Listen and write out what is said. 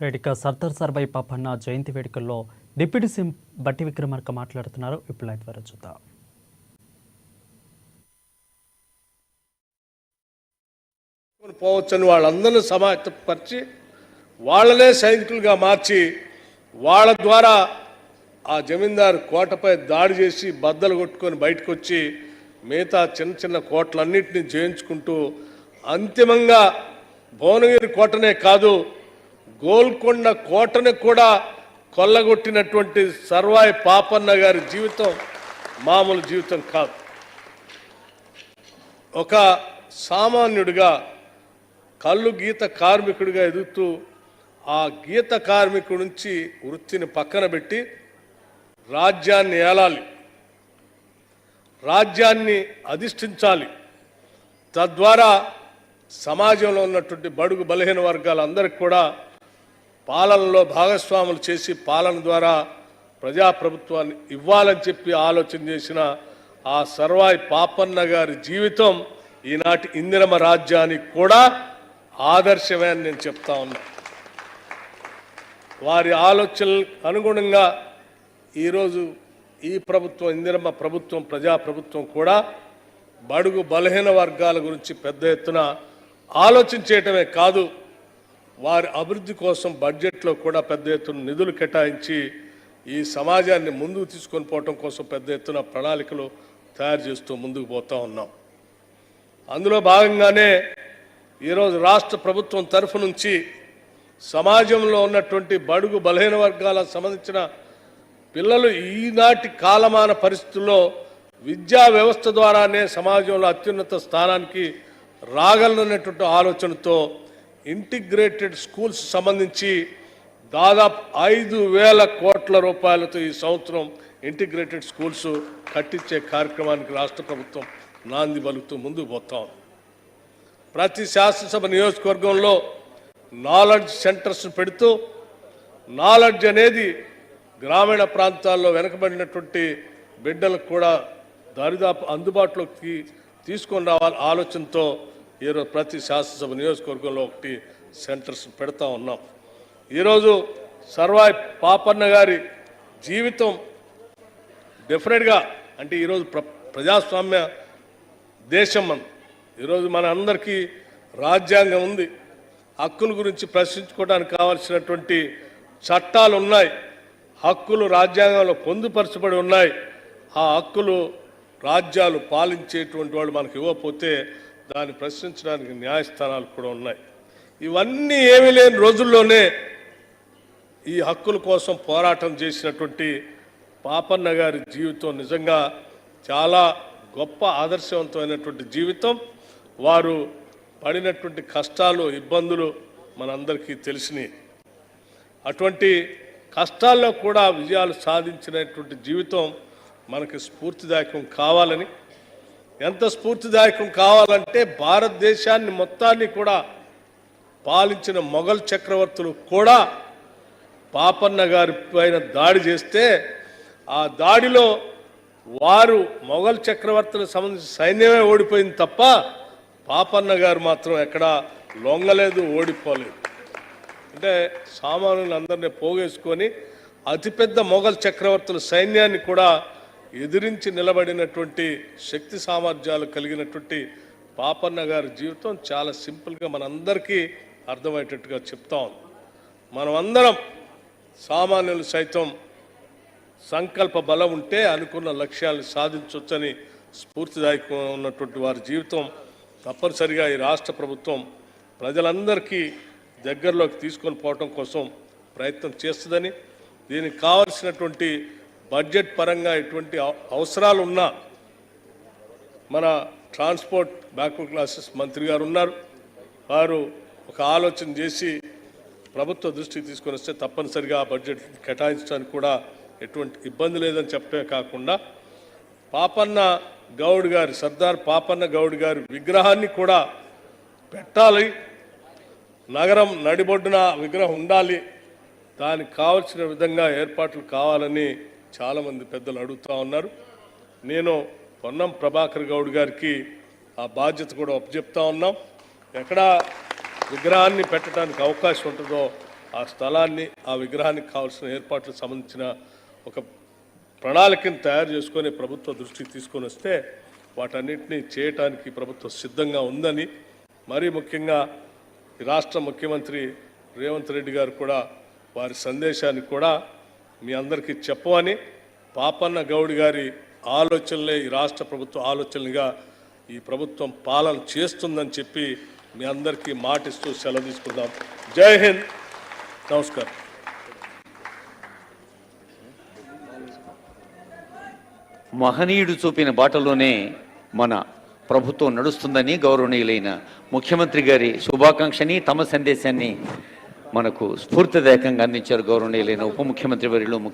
Right Sardar Sarvai Papanna జయంతి వేడుకల్లో deputy CM బట్టి విక్రమార్క మాట్లాడుతున్నారు. ఇప్పుడు లైవ్ ద్వారా చూద్దాం. పోవచ్చని వాళ్ళందరినీ సమాయత్తపరిచి వాళ్ళనే సైనికులుగా మార్చి వాళ్ళ ద్వారా ఆ జమీందారు కోటపై దాడి చేసి బద్దలు కొట్టుకొని బయటకు వచ్చి మిగతా చిన్న చిన్న కోటలన్నింటినీ జయించుకుంటూ అంతిమంగా భువనగిరి కోటనే కాదు గోల్కొండ కోటను కూడా కొల్లగొట్టినటువంటి సర్వాయి పాపన్న గారి జీవితం మామూలు జీవితం కాదు. ఒక సామాన్యుడిగా కళ్ళు గీత కార్మికుడిగా ఎదుగుతూ ఆ గీత కార్మికుడి నుంచి వృత్తిని పక్కన పెట్టి రాజ్యాన్ని ఏలాలి, రాజ్యాన్ని అధిష్ఠించాలి, తద్వారా సమాజంలో ఉన్నటువంటి బడుగు బలహీన వర్గాలందరికీ కూడా పాలనలో భాగస్వాములు చేసి పాలన ద్వారా ప్రజాప్రభుత్వాన్ని ఇవ్వాలని చెప్పి ఆలోచన చేసిన ఆ సర్వాయి పాపన్న గారి జీవితం ఈనాటి ఇందిరమ రాజ్యానికి కూడా ఆదర్శమే అని నేను చెప్తా ఉన్నా. వారి ఆలోచనలకు అనుగుణంగా ఈరోజు ఈ ప్రభుత్వం ఇందిరమ్మ ప్రభుత్వం ప్రజాప్రభుత్వం కూడా బడుగు బలహీన వర్గాల గురించి పెద్ద ఎత్తున ఆలోచించేయటమే కాదు, వారి అభివృద్ధి కోసం బడ్జెట్లో కూడా పెద్ద ఎత్తున నిధులు కేటాయించి ఈ సమాజాన్ని ముందుకు తీసుకొని పోవటం కోసం పెద్ద ఎత్తున ప్రణాళికలు తయారు చేస్తూ ముందుకు పోతూ ఉన్నాం. అందులో భాగంగానే ఈరోజు రాష్ట్ర ప్రభుత్వం తరఫు నుంచి సమాజంలో ఉన్నటువంటి బడుగు బలహీన వర్గాలకు సంబంధించిన పిల్లలు ఈనాటి కాలమాన పరిస్థితుల్లో విద్యా వ్యవస్థ ద్వారానే సమాజంలో అత్యున్నత స్థానానికి రాగలనటువంటి ఆలోచనతో ఇంటిగ్రేటెడ్ స్కూల్స్ సంబంధించి దాదాపు 5,000 కోట్ల రూపాయలతో ఈ సంవత్సరం ఇంటిగ్రేటెడ్ స్కూల్స్ కట్టించే కార్యక్రమానికి రాష్ట్ర ప్రభుత్వం నాంది పలుకుతూ ముందుకు పోతాం. ప్రతి శాసనసభ నియోజకవర్గంలో నాలెడ్జ్ సెంటర్స్ పెడుతూ నాలెడ్జ్ అనేది గ్రామీణ ప్రాంతాల్లో వెనకబడినటువంటి బిడ్డలకు కూడా దరిదాపు అందుబాటులోకి తీసుకొని రావాలి ఆలోచనతో ఈరోజు ప్రతి శాసనసభ నియోజకవర్గంలో ఒకటి సెంటర్స్ పెడతా ఉన్నాం. ఈరోజు సర్వాయి పాపన్న గారి జీవితం డెఫినెట్గా అంటే ఈరోజు ప్రజాస్వామ్య దేశం మనం, ఈరోజు మన అందరికీ రాజ్యాంగం ఉంది, హక్కుల గురించి ప్రశ్నించుకోవడానికి కావాల్సినటువంటి చట్టాలు ఉన్నాయి, హక్కులు రాజ్యాంగంలో పొందుపరచబడి ఉన్నాయి. ఆ హక్కులు రాజ్యాలు పాలించేటువంటి వాళ్ళు మనకు ఇవ్వకపోతే దాన్ని ప్రశ్నించడానికి న్యాయస్థానాలు కూడా ఉన్నాయి. ఇవన్నీ ఏమీ లేని రోజుల్లోనే ఈ హక్కుల కోసం పోరాటం చేసినటువంటి పాపన్న గారి జీవితం నిజంగా చాలా గొప్ప ఆదర్శవంతమైనటువంటి జీవితం. వారు పడినటువంటి కష్టాలు ఇబ్బందులు మనందరికీ తెలిసినాయి. అటువంటి కష్టాల్లో కూడా విజయాలు సాధించినటువంటి జీవితం మనకి స్ఫూర్తిదాయకం కావాలని, ఎంత స్ఫూర్తిదాయకం కావాలంటే భారతదేశాన్ని మొత్తాన్ని కూడా పాలించిన మొఘల్ చక్రవర్తులు కూడా పాపన్న గారి పైన దాడి చేస్తే ఆ దాడిలో వారు మొఘల్ చక్రవర్తులకు సంబంధించిన సైన్యమే ఓడిపోయింది తప్ప పాపన్న గారు మాత్రం ఎక్కడా లొంగలేదు, ఓడిపోలేదు. అంటే సామాన్యులందరినీ పోగేసుకొని అతిపెద్ద మొఘల్ చక్రవర్తుల సైన్యాన్ని కూడా ఎదిరించి నిలబడినటువంటి శక్తి సామర్థ్యాలు కలిగినటువంటి పాపన్న గారి జీవితం చాలా సింపుల్గా మనందరికీ అర్థమయ్యేటట్టుగా చెప్తాం. మనమందరం సామాన్యులు సైతం సంకల్ప బలం ఉంటే అనుకున్న లక్ష్యాలను సాధించవచ్చని స్ఫూర్తిదాయకం ఉన్నటువంటి వారి జీవితం తప్పనిసరిగా ఈ రాష్ట్ర ప్రభుత్వం ప్రజలందరికీ దగ్గరలోకి తీసుకొని పోవటం కోసం ప్రయత్నం చేస్తుందని, దీనికి కావలసినటువంటి బడ్జెట్ పరంగా ఎటువంటి అవసరాలు ఉన్నా మన ట్రాన్స్పోర్ట్ బ్యాక్వర్డ్ క్లాసెస్ మంత్రి గారు ఉన్నారు, వారు ఒక ఆలోచన చేసి ప్రభుత్వ దృష్టికి తీసుకొని వస్తే తప్పనిసరిగా ఆ బడ్జెట్ కేటాయించడానికి కూడా ఎటువంటి ఇబ్బంది లేదని చెప్పడమే కాకుండా పాపన్న గౌడ్ గారి సర్దార్ పాపన్న గౌడ్ గారి విగ్రహాన్ని కూడా పెట్టాలి, నగరం నడిబొడ్డున విగ్రహం ఉండాలి, దానికి కావలసిన విధంగా ఏర్పాట్లు కావాలని చాలామంది పెద్దలు అడుగుతూ ఉన్నారు. నేను పొన్నం ప్రభాకర్ గౌడ్ గారికి ఆ బాధ్యత కూడా ఒప్పచెప్తా ఉన్నాం. ఎక్కడ విగ్రహాన్ని పెట్టడానికి అవకాశం ఉంటుందో ఆ స్థలాన్ని ఆ విగ్రహానికి కావాల్సిన ఏర్పాట్లకు సంబంధించిన ఒక ప్రణాళికను తయారు చేసుకొని ప్రభుత్వ దృష్టికి తీసుకొని వస్తే వాటన్నిటినీ చేయటానికి ప్రభుత్వం సిద్ధంగా ఉందని, మరీ ముఖ్యంగా ఈ రాష్ట్ర ముఖ్యమంత్రి రేవంత్ రెడ్డి గారు కూడా వారి సందేశాన్ని కూడా మీ అందరికీ చెప్పమని, పాపన్న గౌడ్ గారి ఆలోచనలే ఈ రాష్ట్ర ప్రభుత్వ ఆలోచనలుగా ఈ ప్రభుత్వం పాలన చేస్తుందని చెప్పి మీ అందరికీ మాటిస్తూ సెలవు తీసుకుందాం. జై హింద్, నమస్కారం. మహనీయుడు చూపిన బాటలోనే మన ప్రభుత్వం నడుస్తుందని గౌరవనీయులైన ముఖ్యమంత్రి గారి శుభాకాంక్షని తమ సందేశాన్ని మనకు స్ఫూర్తిదాయకంగా అందించారు గౌరవనీయులైన ఉప ముఖ్యమంత్రి వర్యులు